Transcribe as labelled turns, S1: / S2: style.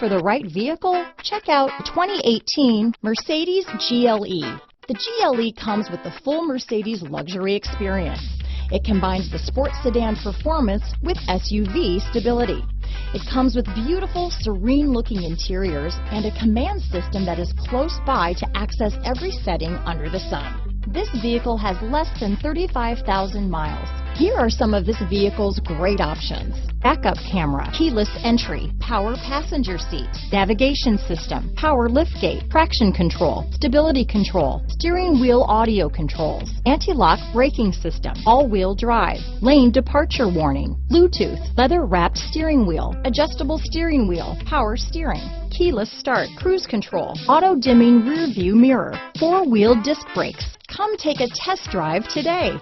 S1: for the right vehicle? Check out 2018 Mercedes GLE. The GLE comes with the full Mercedes luxury experience. It combines the sports sedan performance with SUV stability. It comes with beautiful, serene-looking interiors and a command system that is close by to access every setting under the sun. This vehicle has less than 35,000 miles. Here are some of this vehicle's great options: backup camera, keyless entry, power passenger seat, navigation system, power liftgate, traction control, stability control, steering wheel audio controls, anti-lock braking system, all-wheel drive, lane departure warning, Bluetooth, leather-wrapped steering wheel, adjustable steering wheel, power steering, keyless start, cruise control, auto-dimming rear view mirror, four-wheel disc brakes. Come take a test drive today.